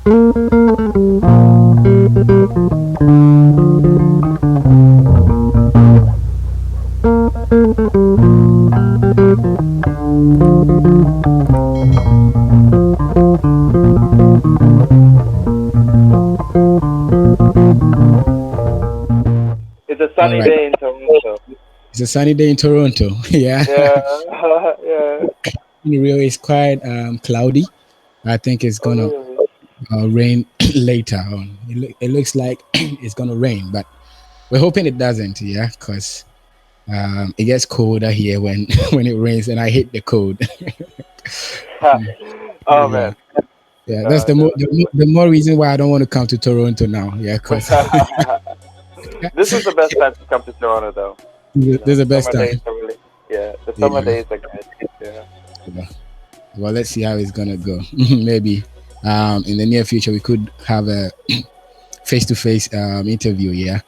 It's a All sunny right. day in Toronto. It's a sunny day in Toronto. Yeah. Yeah, yeah. Rio is quite cloudy. I think it's Oh, gonna really? rain later on. It looks like it's gonna rain, but we're hoping it doesn't. Yeah, because it gets colder here when when it rains, and I hate the cold. Oh Yeah, man. yeah. That's the more reason why I don't want to come to Toronto now. Yeah, because This is the best time to come to Toronto, though. this You is know, the the best summer days time. are really, yeah, the summer Yeah. days are good. Yeah. Yeah. Well, let's see how it's gonna go. Maybe in the near future we could have a face-to-face interview. Yeah.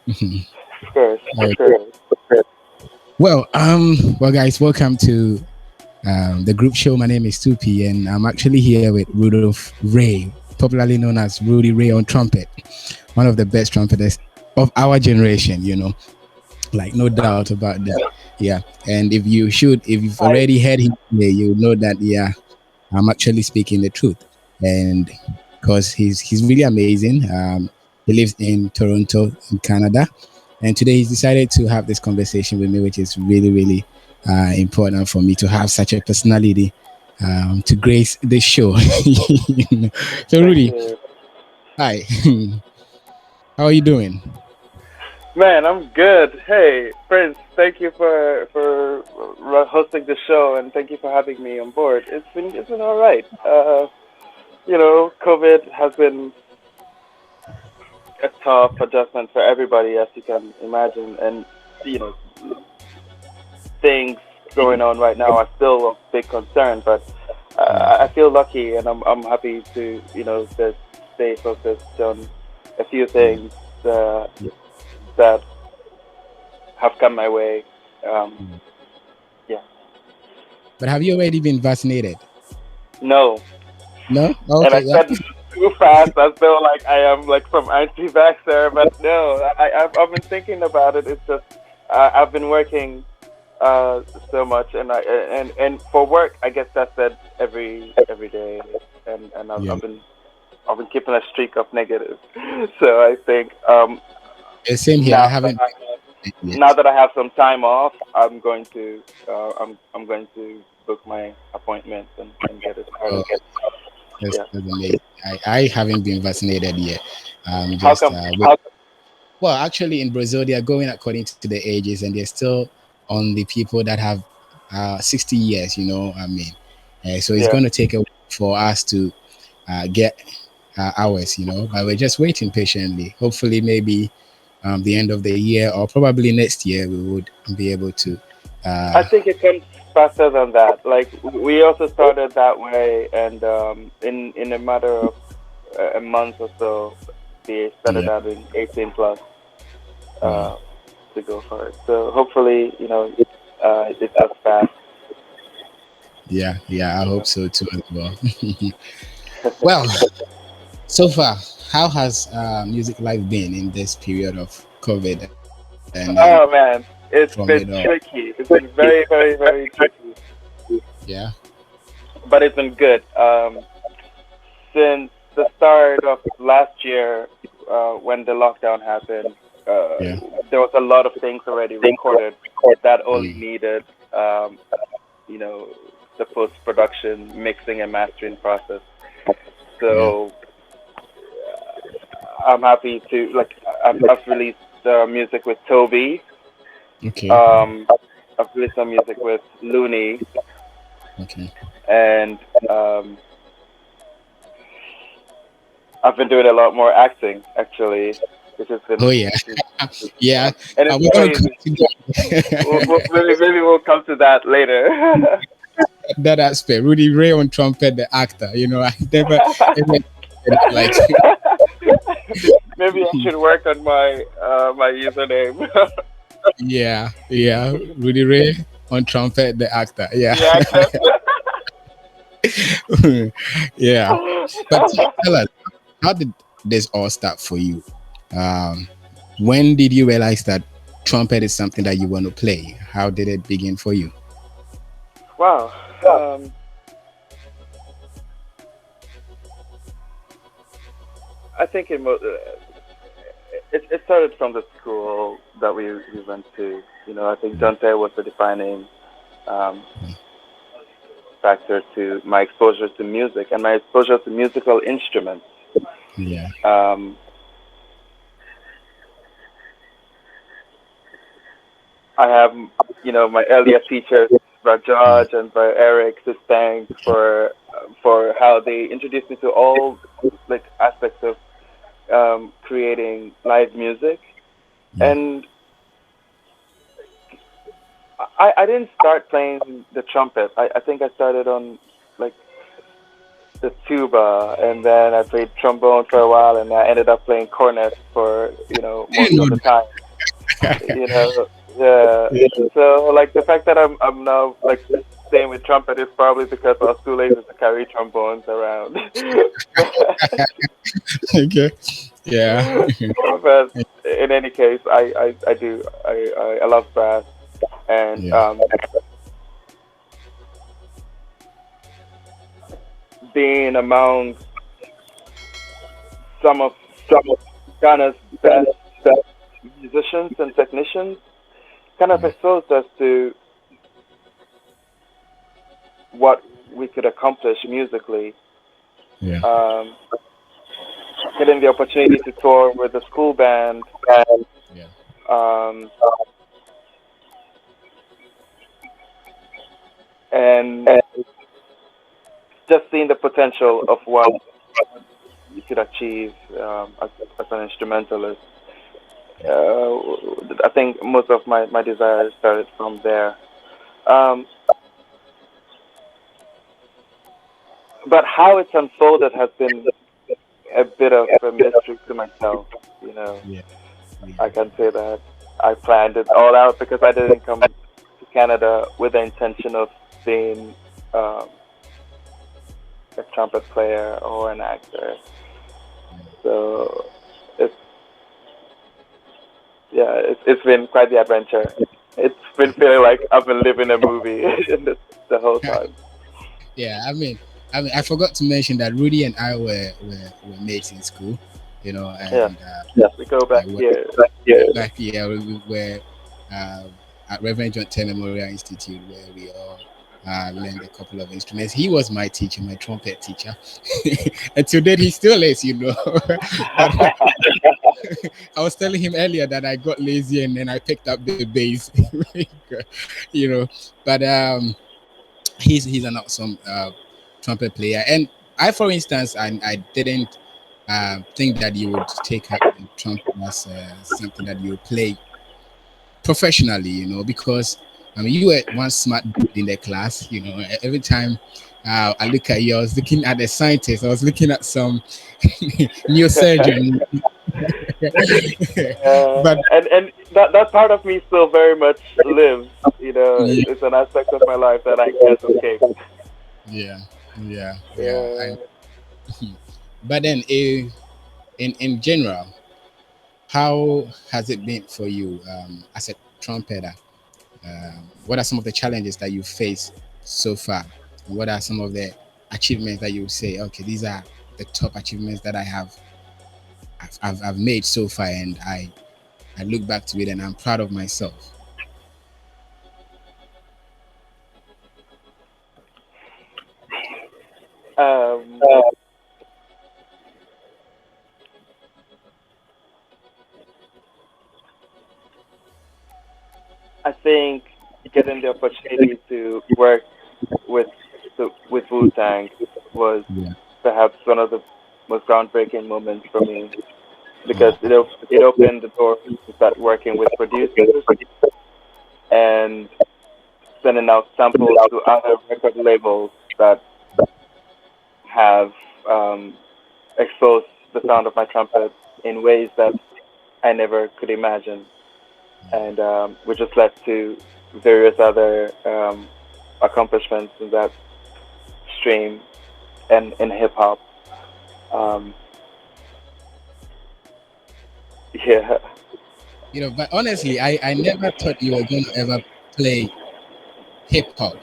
Of course, Uh, of course. well, guys, welcome to the group show. My name is 2P, and I'm actually here with Rudyray, popularly known as Rudyray on trumpet, one of the best trumpeters of our generation. Like no doubt about that. Yeah, and if you've Hi. already heard him play, you know that yeah, I'm actually speaking the truth, and because he's really amazing. He lives in Toronto, in Canada, and today he's decided to have this conversation with me, which is really really important for me to have such a personality to grace this show. So Thank Rudy, you. hi, how are you doing? Man, I'm good. Hey, Prince, thank you for hosting the show, and thank you for having me on board. It's been all right. COVID has been a tough adjustment for everybody, as you can imagine, and you know things going on right now are still a big concern. But Yeah, I feel lucky, and I'm happy to just stay focused on a few yeah, things that have come my way. Um, yeah. yeah. But have you already been vaccinated? No, No. and Okay. I Yeah. said too fast as though like I am like some anti-vaxxer, but no, I've been thinking about it. It's just I've been working uh, so much, and for work, I guess that's said every day, and Yeah. I've been keeping a streak of negative. So I think Same here. I now that haven't I, now yet. that I have some time off, I'm going to book my appointments and get it Oh, started. Yeah. that's amazing. I haven't been vaccinated yet. How Just come? well, actually, in Brazil, they are going according to the ages, and they're still on the people that have 60 years. I mean, so it's Yeah. going to take a while for us to get ours. But we're just waiting patiently. Hopefully, maybe the end of the year or probably next year, we would be able to. I Uh, think it comes faster than that. Like we also started that way, and in a matter of a month or so, they started yeah, having 18 plus wow. uh, to go for it. So hopefully, it goes fast. Yeah. I You hope know. so too as well. Well, so far, how has music life been in this period of COVID and Oh man, from it it's all? been tricky. It's been very, very, very tricky, Yeah, but it's been good. Since the start of last year, when the lockdown happened, yeah, there was a lot of things already recorded that only mm, needed, you know, the post production, mixing, and mastering process. yeah. So I'm happy to like I've released music with Toby. Okay, Um, I've released some music with Looney, okay. and um, I've been doing a lot more acting actually, which has Oh been yeah, yeah. fun. And it's We're gonna crazy. continue Maybe we'll come to that later. that aspect. Rudy Ray on trumpet, the actor. I never ever did it like. Maybe I should work on my username. Yeah. Rudy Ray on trumpet, the actor. Yeah, The actor. yeah. But tell us. how did this all start for you? Um, when did you realize that trumpet is something that you want to play? How did it begin for you? Wow. Um, I think it started from the school that we went to. You know, I think Dante was the defining um, factor to my exposure to music and my exposure to musical instruments. Yeah, Um, I have, you know, my earlier teachers, yeah, Rajaj and by Eric, to thank for how they introduced me to all like aspects of creating live music. yeah. And I didn't start playing the trumpet. I think I started on like the tuba, and then I played trombone for a while, and I ended up playing cornet for I most didn't of know the time. that. You know, yeah. Yeah. So like the fact that I'm now like staying with trumpet is probably because I was too lazy to carry trombones around. Okay. Yeah. But in any case, I do I love brass, and Yeah. being among some of Ghana's best musicians and technicians kind of Yeah. exposed us to what we could accomplish musically. Yeah. Um, Getting the opportunity to tour with the school band, Yeah. um, and just seeing the potential of what you could achieve as an instrumentalist. I think most of my desires started from there. Um, but how it's unfolded has been a bit of a mystery to myself. You know, Yeah. Yeah. I can say that I planned it all out because I didn't come to Canada with the intention of being um, a trumpet player or an actor. So it's yeah, it's been quite the adventure. It's been feeling like I've been living a movie the whole Yeah. time. Yeah, I forgot to mention that Rudy and I were mates in school, Yes, and we go back yeah, here. back here we were uh, at Reverend John Taylor Memorial Institute where we all learned a couple of instruments. He was my teacher, my trumpet teacher, and to date he still is, but I was telling him earlier that I got lazy and then I picked up the bass, you know. But he's an awesome trumpet player, and for instance, I didn't think that you would take up the trumpet as something that you play professionally, because I mean you were one smart dude in the class. Every time I look at you, I was looking at the scientist, I was looking at some neurosurgeon, but And that part of me still very much lives. You know, yeah, it's an aspect of my life that I can't escape. yeah, yeah, yeah. Yeah. But then, in general, how has it been for you as a trumpeter? What are some of the challenges that you face so far? What are some of the achievements that you say, okay, these are the top achievements that I've made so far, and I look back to it and I'm proud of myself. Um, I think getting the opportunity to work with with Wu Tang was Yeah, perhaps one of the most groundbreaking moments for me because yeah, it opened the door to start working with producers and sending out samples to other record labels that have um, exposed the sound of my trumpet in ways that I never could imagine, and which has led to various other accomplishments in that stream and in hip hop. Um, Yeah. But honestly, I never thought you were going to ever play hip hop.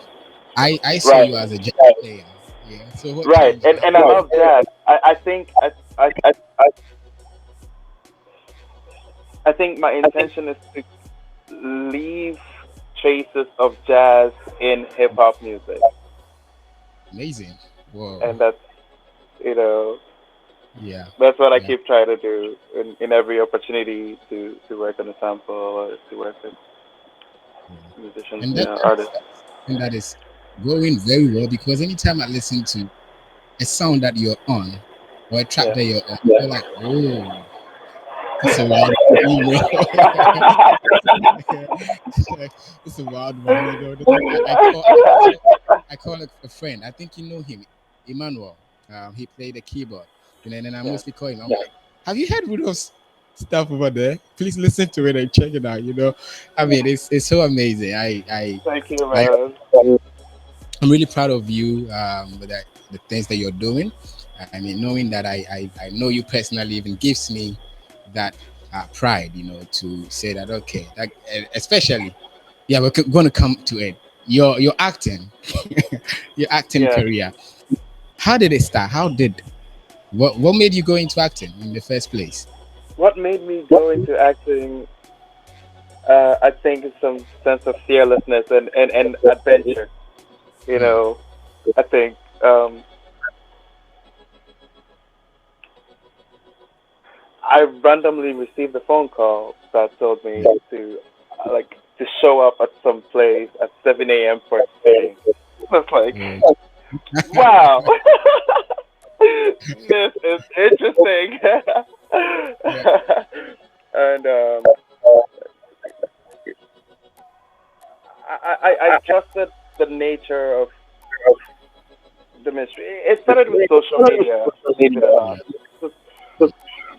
I saw Right. you as a jazz player. Yeah. So what Right. changed? And I love jazz. I think my intention is to leave traces of jazz in hip hop music, Amazing. Whoa. and you know Yeah. that's what I Yeah. keep trying to do in every opportunity to work on a sample or to work with Yeah. musicians, And artists. that is going very well because anytime I listen to a sound that you're on or a track Yeah. that you're on, you're like, oh, it's a wild one, it's a wild one, I call a friend. I think you know him, Emmanuel. He played the keyboard, and then I Yeah. mostly call him. I'm like, have you heard Rudolph's stuff over there? Please listen to it and check it out. I mean, it's so amazing. Thank you, I man. I'm really proud of you with the things that you're doing. I mean, knowing that I know you personally even gives me that pride, to say that okay, that especially, yeah, we're going to come to it. Your acting, your acting Yeah. career. How did it start? What made you go into acting in the first place? What made me go into acting? I think it's some sense of fearlessness and adventure. You Mm, know, I think I randomly received a phone call that told me to show up at some place at 7 a.m. for a fitting. I was like, mm, wow, this is interesting. yeah, And I trusted the nature of the mystery. It started with social media, believe it or yeah, not. So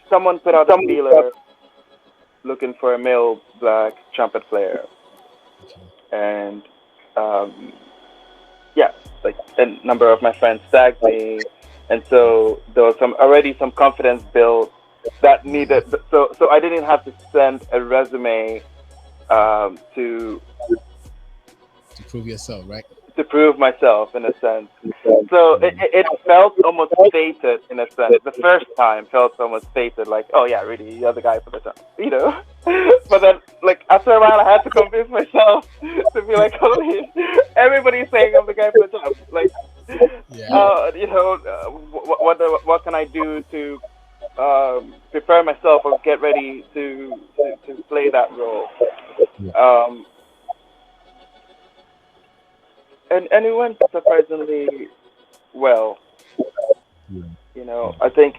someone put out a feeler looking for a male black trumpet player, okay, and um, yeah, like a number of my friends tagged me, and so there was some confidence built that yeah. needed. So I didn't have to send a resume to To prove yourself, right? prove myself in a sense. So it felt almost fated in a sense. The first time felt almost fated, like, oh yeah, really, you're the guy for the job. But then, like after a while, I had to convince myself to be like, holy, everybody's saying I'm the guy for the job. Like, Yeah, what can I do to prepare myself or get ready to play that role? yeah, Um, and it went surprisingly well. yeah, I think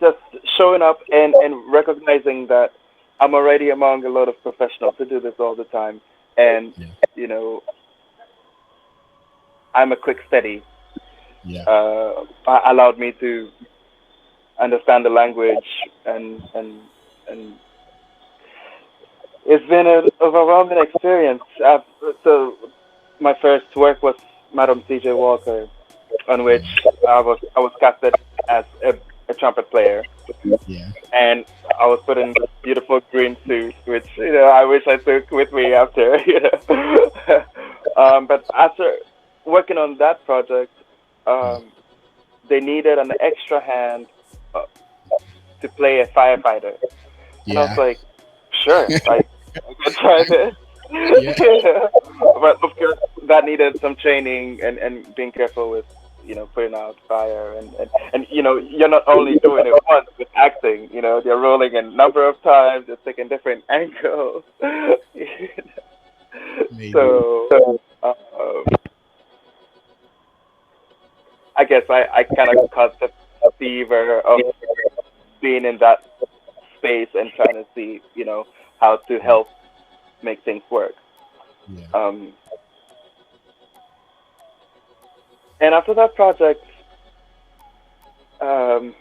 just showing up and recognizing that I'm already among a lot of professionals who do this all the time, and yeah, you know I'm a quick study. yeah, Allowed me to understand the language, and it's been an overwhelming experience. So my first work was Madam C.J. Walker, on which yeah, I was casted as a trumpet player, yeah, and I was put in this beautiful green suit, which I wish I took with me after. But after working on that project, yeah, um, they needed an extra hand uh, to play a firefighter, and I was yeah, like, sure, I can try this. yeah. Yeah. But of course, that needed some training and being careful with putting out fire and you're not only doing it once with acting, they're rolling a number of times, they're taking different angles. Amazing. So I guess I kind of caught the fever of being in that space and trying to see how to Yeah, help make things work. yeah, Um, and after that project, um,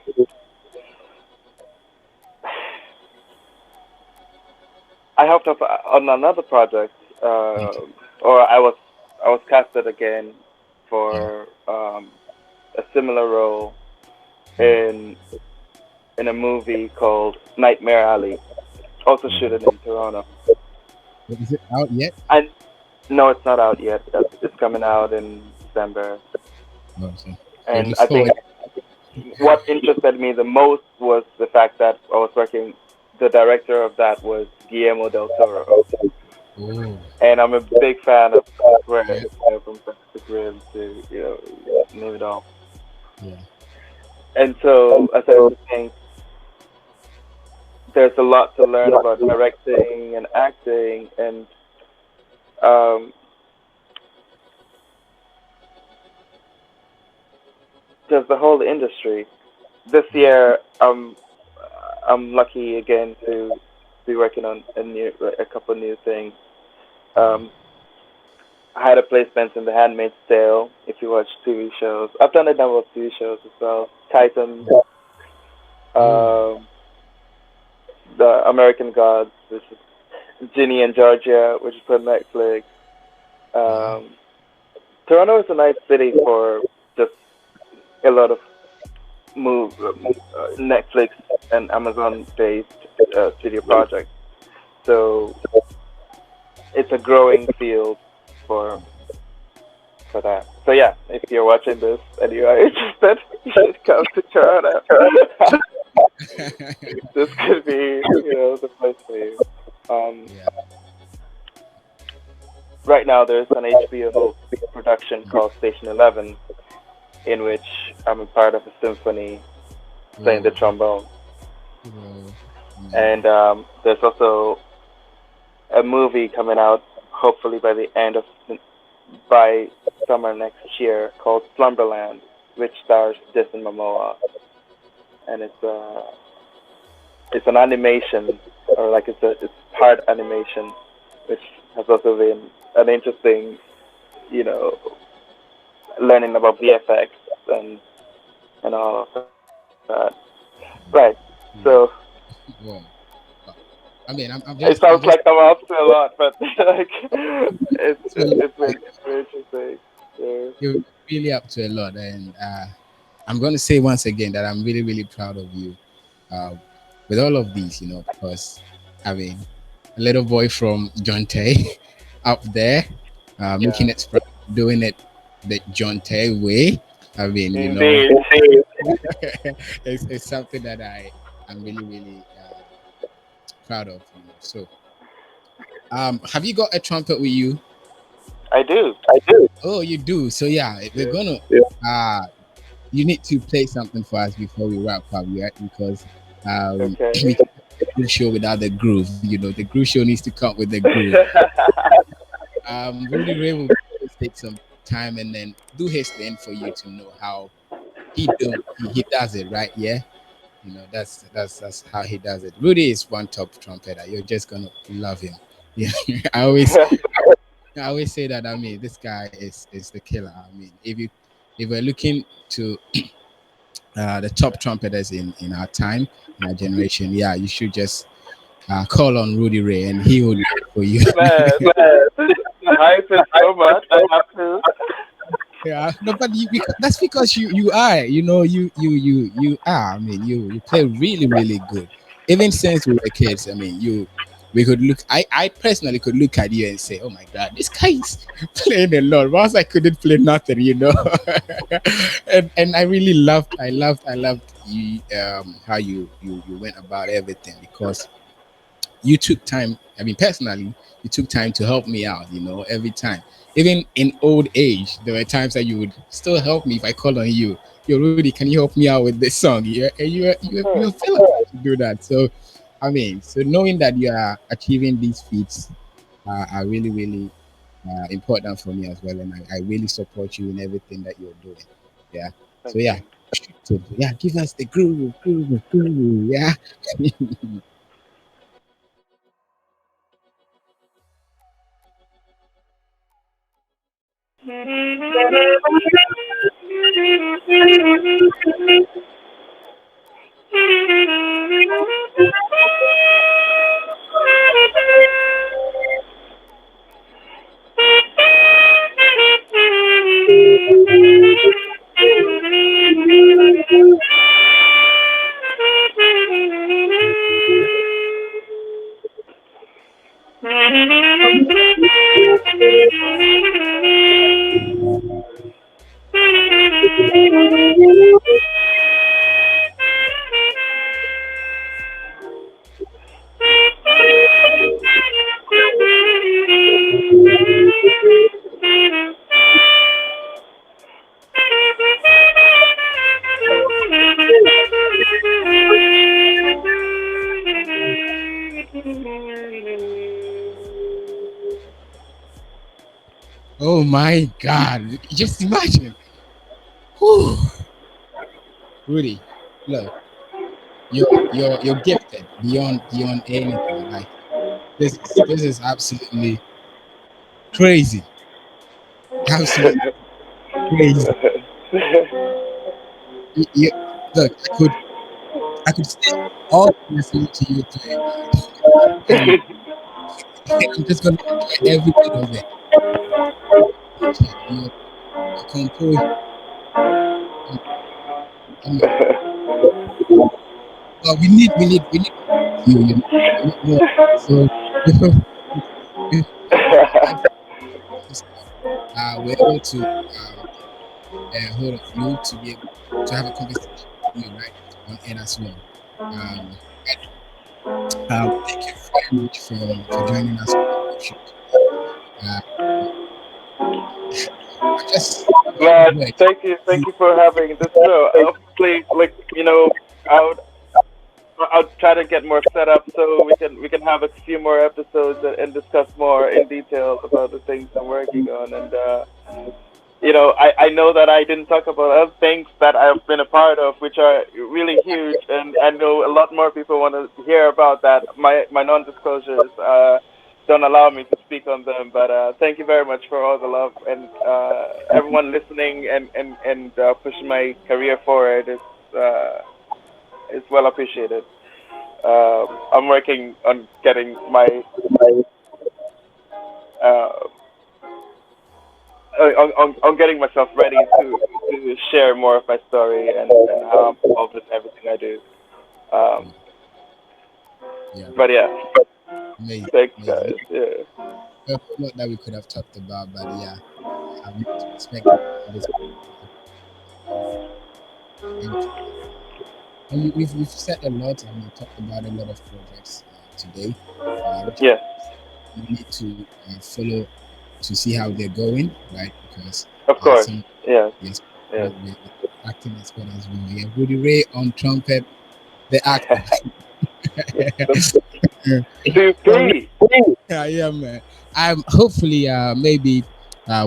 I helped up on another project, okay, or I was casted again yeah, for a similar role mm, in in a movie called Nightmare Alley, also shooting in Toronto. Is it out yet? And no, it's not out yet. It's coming out in December. No, so we'll And look I forward. think what interested me the most was the fact that I was working. The director of that was Guillermo del Toro, Oh, and I'm a big fan of where yeah, from Pacific Rim to name it all. yeah. And so I started to think there's a lot to learn about directing and acting, and um, there's the whole industry. This Mm. year, I'm lucky again to be working on a couple new things. Mm. Um, I had a placement in The Handmaid's Tale. If you watch TV shows, I've done a number of TV shows as well. Titans, Oh, um, The American Gods, which is Ginny and Georgia, which is on Netflix. yeah. Um, Toronto is a nice city for just a lot of Netflix and Amazon based studio projects. So it's a growing field for for that. So yeah, if you're watching this and you are interested, you should come to Toronto. This could be, the place for you. Um, Yeah. right now, there's an HBO production called Station 11, in which I'm a part of a symphony playing the Oh, trombone. oh, And amazing. there's also a movie coming out, hopefully by summer next year, called Slumberland, which stars Jason Momoa, and it's an animation, or like it's hard animation, which has also been an interesting, you know, learning about VFX and and all of that. Right. So Yeah. Wow. Uh, I mean, it sounds I'm like just I'm up to a lot, but like so it's very interesting. Yeah. you're really up to a lot, and I'm going to say once again that I'm really, really proud of you uh, with all of these, because I mean, a little boy from John Tay up there, making Yeah. it, doing it the John Tay way. I mean, Indeed. it's something that I'm really, really proud of. So, have you got a trumpet with you? I do. Oh, you do. So yeah, we're Yeah. gonna. Uh, you need to play something for us before we wrap up, right? Because Okay. we can't have a good show without the groove. The groove show needs to come with the groove. Rudy Ray will just take some time and then do his thing for you to know how he does it, right? Yeah. That's how he does it. Rudy is one top trumpeter. You're just gonna love him. Yeah. I always I always say that. I mean, this guy is the killer. I mean, if we're looking to the top trumpeters in our time, in our generation, yeah, you should just call on Rudy Ray and he will do it for you. Man, the hype is so much. I have to. Yeah, no, but that's because you are, you are. I mean, you play really really good. Even since we were kids, I mean, we could look. I personally could look at you and say, "Oh my God, this guy is playing a lot." Whilst I couldn't play nothing. And I loved you how you went about everything because you took time. I mean, personally, you took time to help me out. Every time, even in old age, there were times that you would still help me if I call on you. Yo, Rudy, can you help me out with this song? Yeah, and you Sure. feel like to do that. So, I mean, so knowing that you are achieving these feats are really, really important for me as well, and I really support you in everything that you're doing. Yeah. So Thank yeah, you. so, yeah, give us the groove, groove, groove. Yeah. Oh my God! Just imagine. Whew. Rudy, look, you're gifted beyond anything. Like this is absolutely crazy. Absolutely crazy. You, look, I could stay all listening to you play, right? And I'm just gonna enjoy every bit of it. Your composure. I mean, well, we need you. We need more. So if we're able to hold of you to be able to have a conversation with you, right, on it as well. Um, thank you very much for joining us on the live show today. Uh, I just Man, word. thank you for having this show. Hopefully, like I would, I'll try to get more set up so we can have a few more episodes and discuss more in detail about the things I'm working on. And I know that I didn't talk about other things that I've been a part of, which are really huge, and I know a lot more people want to hear about that. My non-disclosures don't allow me to speak on them, but thank you very much for all the love and everyone listening and pushing my career forward. It's well appreciated. I'm working on getting my uh, on getting myself ready to share more of my story and how I'm involved in everything I do. Um, Yeah, but yeah, amazing, thanks amazing. guys. Yeah, A lot that we could have talked about, but yeah, we need to respect this. And we've said a lot and we talked about a lot of projects today, which yeah, we need to follow to see how they're going, right? Because of course. some Yes, yes, yes. with acting as well as well. Yeah, Rudyray on trumpet, the actor. Two, So three. yeah, man. I'm hopefully maybe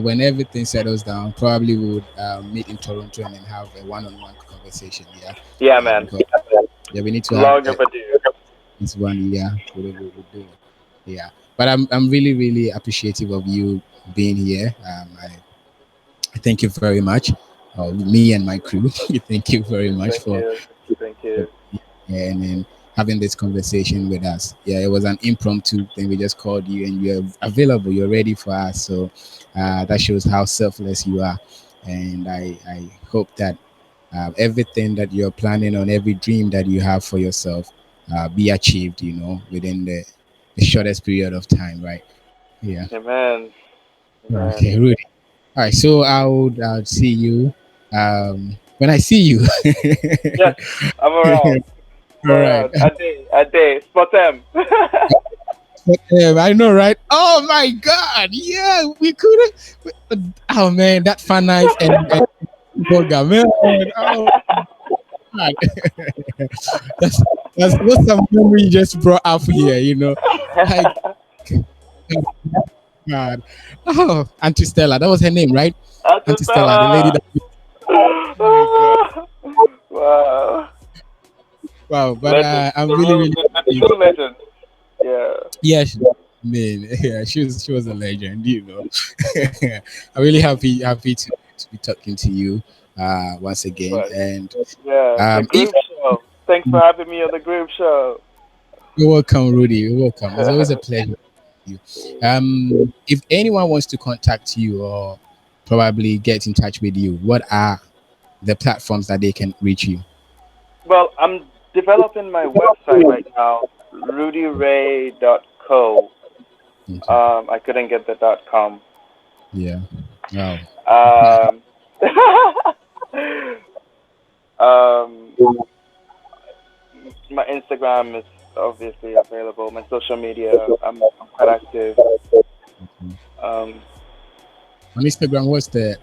when everything settles down, probably we would meet in Toronto and then have a one-on-one conversation. Yeah, Yeah, man. because yeah, we need to have Long overdue. this one year whatever we do. Yeah, but I'm really really appreciative of you being here. I thank you very much. Me and my crew, thank you very much Thank you. Thank for you. and then having this conversation with us. Yeah, it was an impromptu thing. We just called you and you're available. You're ready for us. So that shows how selfless you are. And I hope that everything that you're planning on, every dream that you have for yourself, be achieved, within the shortest period of time, right? Yeah. Amen. Okay, Amen. Rudy. All right. So I would see you when I see you. Yes, I'm around. I'm All right. around. A day. Spot them. I know, right? Oh my God! Yeah, we could have. Oh man, that fun night and burger, man. Oh God, that's that's some memory you just brought up here. Like God. Oh, Auntie Stella, that was her name, right? Auntie Stella, the lady Atutala. that. Oh my God! Wow. Wow, but Legend. I'm really really. The true legend. Yeah. Yeah, man. Yeah, she was a legend. I'm really happy to be talking to you once again. But And yeah, the if group show. Thanks for having me on the group show. you're welcome, Rudy, you're welcome. It's always a pleasure. You. If anyone wants to contact you or probably get in touch with you, what are the platforms that they can reach you? Well, I'm developing my website right now, rudyray.co. Okay. I couldn't get the .com. Yeah. Wow. Um, um, my Instagram is obviously available. My social media, I'm quite active. Um, On Instagram, what's the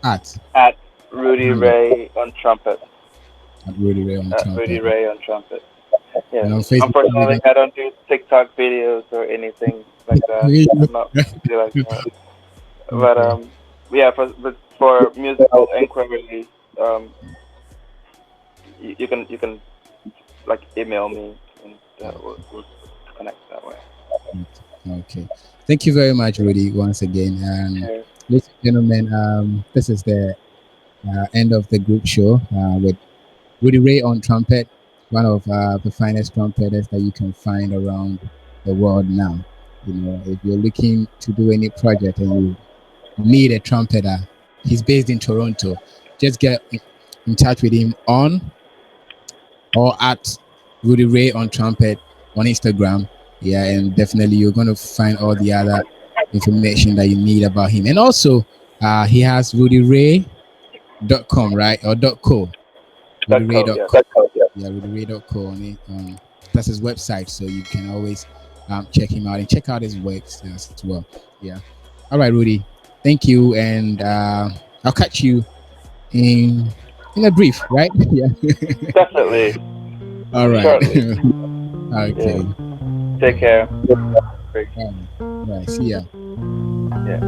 at? at Rudy Handle Ray on trumpet. at Rudy Ray on At Rudy trumpet. Ray on trumpet. And Yeah. on Facebook, Unfortunately, I don't do TikTok videos or anything like that. I'm not really like that. But Okay. yeah, for musical inquiries, um, you can like email me, and we'll connect that way. Okay. Thank you very much, Rudy, once again. Cheers. Ladies and gentlemen, this is the end of the group show with Rudyray on trumpet, one of the finest trumpeters that you can find around the world now. You know, if you're looking to do any project and you need a trumpeter, he's based in Toronto. Just get in touch with him on or at Rudyray on trumpet on Instagram. Yeah, and definitely you're going to find all the other information that you need about him. And also, he has rudyray.com, right? Or .co. That code, yeah. Rudyray.co. Yeah, rudyray.co on it. That's his website, so you can always check him out and check out his works as well. Yeah. All right, Rudy. Thank you, and I'll catch you in in a brief, right? Yeah. Definitely. All right. Shortly. Yeah. Okay. Take care. Great. All right. See ya. Yeah.